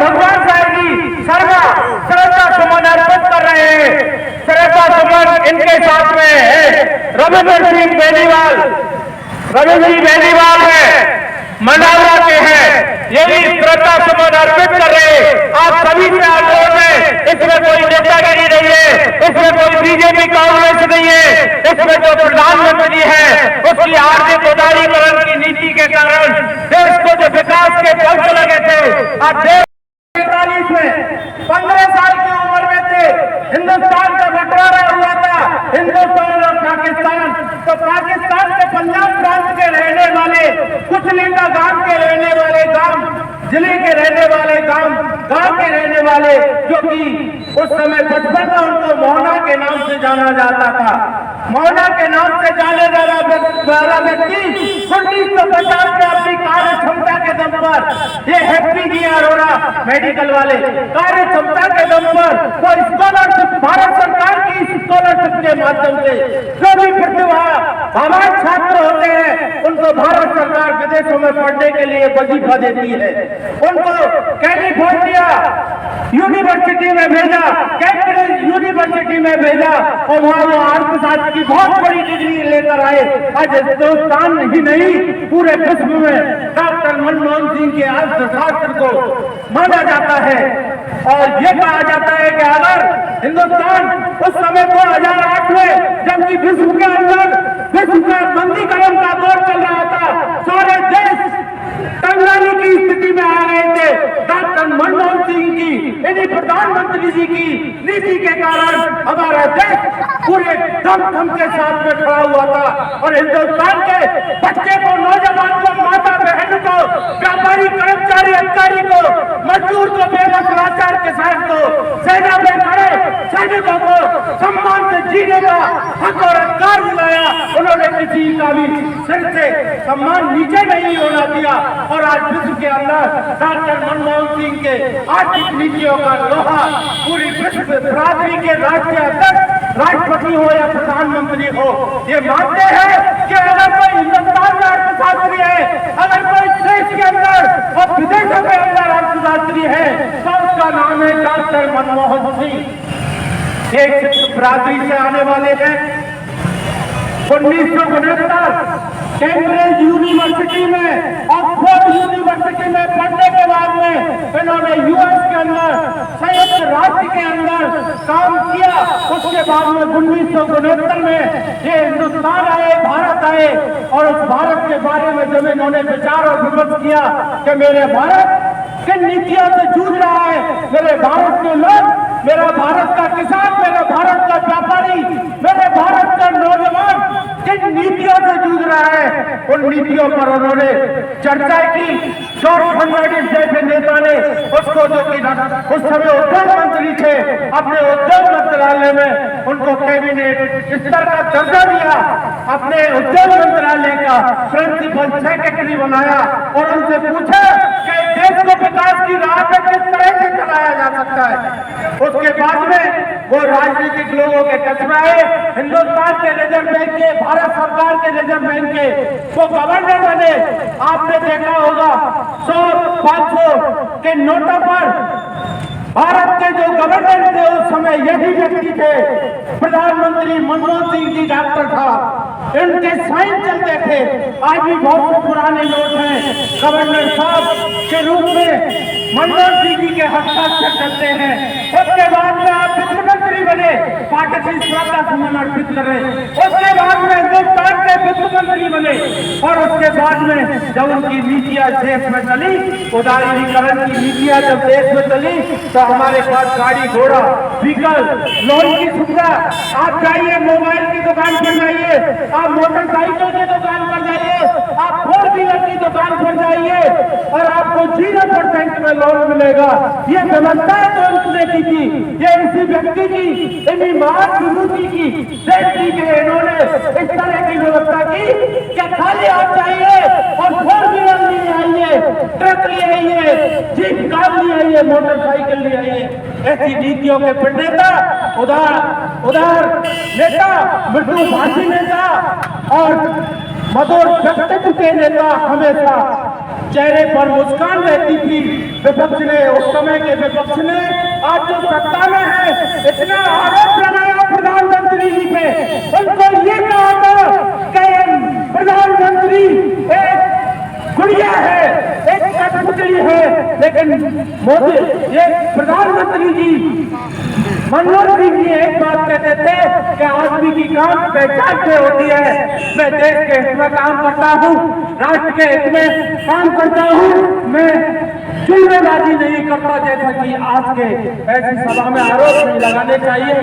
भगवान साहब की श्रद्धा सुमन अर्पित कर रहे हैं। श्रद्धा सुमन इनके साथ में है रविंद्र सिंह बेनीवाल है, मंडावरा के हैं, ये भी श्रद्धा सुमन अर्पित कर रहे हैं। आप सभी से अनुरोध है, इसमें कोई नेतागिरी नहीं है, इसमें कोई बीजेपी कांग्रेस नहीं है, इसमें जो प्रधानमंत्री है उसकी आर्थिक उदारीकरण की नीति के कारण देश को जो विकास के पक्ष लगे थे, आज देश 43 में 15 साल की उम्र में थे, हिंदुस्तान का बंटवारा हुआ था, हिंदुस्तान और पाकिस्तान। तो पाकिस्तान के पंजाब प्रांत के रहने वाले, कुछ लिंगा गांव के रहने वाले, जिले के रहने वाले, गांव के रहने वाले, जो कि उस समय बचपन में उनको मोहना के नाम से जाना जाता था। मोहना के नाम से जाने वाला व्यक्ति 1950 में अपनी कार्य क्षमता के दम पर, ये हैप्पी जी अरोड़ा मेडिकल वाले, कार्य क्षमता के दम पर वो स्कॉलरशिप, भारत सरकार की स्कॉलरशिप के माध्यम से जो भी प्रतिभावान छात्र होते हैं उनको भारत सरकार विदेशों में पढ़ने के लिए वजीफा देती है। उनको कैलिफोर्निया यूनिवर्सिटी में भेजा, कैम्ब्रिज यूनिवर्सिटी में भेजा और वहां वो अर्थशास्त्र की बहुत बड़ी डिग्री लेकर आए। आज हिंदुस्तान ही नहीं पूरे विश्व में डॉक्टर मनमोहन सिंह के अर्थशास्त्र को माना जाता है। और ये कहा जाता है कि अगर हिंदुस्तान उस समय 2008 में जबकि विश्व के अंदर विश्व का मंदीकरण का दौर चल रहा था, सारे देश तंगानी की स्थिति में आ गए थे, डॉक्टर मनमोहन सिंह की, यानी प्रधानमंत्री जी की नीति के कारण हमारा देश पूरे दम के साथ में खड़ा हुआ था। और हिंदुस्तान के बच्चे को, नौजवान को, माता बहन को, व्यापारी, कर्मचारी, अधिकारी को, मजदूर को, बेबस लाचार किसान को, सेना में खड़े सैनिकों को सम्मान से जीने का हक और अधिकार दिलाया। उन्होंने किसी का भी सिर से सम्मान नीचे नहीं होना दिया। और आज विश्व के अंदर डॉक्टर मनमोहन सिंह के आर्थिक नीतियों का लोहा पूरी विश्व बिरादरी के राष्ट्रीय अध्यक्ष, राष्ट्रपति हो या प्रधानमंत्री हो, ये मानते हैं कि अगर कोई हिंदुस्तान में अर्थशास्त्री है, अगर कोई देश के अंदर और विदेशों के अंदर अर्थशास्त्री है तो उसका नाम है डॉक्टर मनमोहन सिंह। एक सिख बिरादरी से आने वाले हैं। 1969 कैम्ब्रिज यूनिवर्सिटी में, ऑक्सफोर्ड यूनिवर्सिटी में पढ़ने के बाद में इन्होंने यूएस के अंदर, संयुक्त राष्ट्र के अंदर काम किया। उसके बाद में 1969 में ये हिंदुस्तान आए, भारत आए और उस भारत के बारे में जब इन्होंने विचार और विमर्श किया कि मेरे भारत किन नीतियों से जूझ रहा है, मेरे भारत के लोग, मेरा भारत का किसान, मेरा भारत का व्यापारी, मेरे भारत का नौजवान किन नीतियों से जूझ रहा है, उन नीतियों पर उन्होंने चर्चा की। जॉर्ज फर्नांडिस जैसे नेता ने उसको, जो कि उस समय उद्योग मंत्री थे, अपने उद्योग मंत्रालय में उनको कैबिनेट स्तर का दर्जा दिया, अपने उद्योग मंत्रालय का प्रिंसिपल सेक्रेटरी बनाया और उनसे पूछा कि देश को विकास की राह पर किस तरह से चलाया जा सकता है। उसके बाद में वो राजनीतिक लोगों के टच में आए, हिंदुस्तान के रिजर्व बैंक के, भारत सरकार के रिजर्व बैंक के वो गवर्नर बने। आपने देखा होगा 100-500 के नोटों पर भारत के जो गवर्नर थे उस समय यही व्यक्ति थे, प्रधानमंत्री मनमोहन सिंह जी डॉक्टर था, इनके साइन चलते थे। आज भी बहुत से पुराने नोट हैं, गवर्नर साहब के रूप में मनमोहन सिंह जी के हस्ताक्षर चलते हैं। उसके बाद में आप वित्त मंत्री बने, पार्टी की श्रद्धा सुमन अर्पित कर रहे। उसके बाद में हिंदुस्तान के वित्त मंत्री बने और उसके बाद में जब उनकी नीतियां देश में चली, उदारीकरण की नीतियां जब देश में चली, तो हमारे पास गाड़ी घोड़ा व्हीकल लोन की सुविधा, आप जाइए मोबाइल की दुकान पर जाइए, आप मोटरसाइकिल की दुकान पर जाइए, आप 4 व्हीलर की दुकान पर जाइए और आपको 0% में लोन मिलेगा। ये व्यवस्था तो उसने की थी, ये इसी व्यक्ति की, इन्हीं महान विभूति की सेफ्टी के इन्होंने इस तरह की व्यवस्था की कि खाली आप जाइए और 4 व्हीलर लिए आइए, ट्रक लिए आइए, जीप कार लिए आइए, मोटरसाइकिल लिए आइए। ऐसी नीतियों के प्रणेता, उदार नेता, मृदुभाषी नेता और मधुर व्यक्तित्व के नेता हमेशा चेहरे पर मुस्कान रहती थी विपक्ष ने, उस समय के विपक्ष ने। आज जो सत्ता में है, इतना आरोप लगाया प्रधानमंत्री जी पे, उनको ये कहा था कि प्रधानमंत्री एक गुड़िया है, एक कठपुतली है, लेकिन मोदी ये प्रधानमंत्री जी मनमोहन सिंह जी एक बात कहते थे कि आदमी की काम पहचान से होती है। मैं देश के हित में काम करता हूँ, राष्ट्र के हित में काम करता हूँ, मैं जुल्मेबाजी नहीं करता, जैसा कि आज के ऐसी सभा में आरोप नहीं लगाने चाहिए।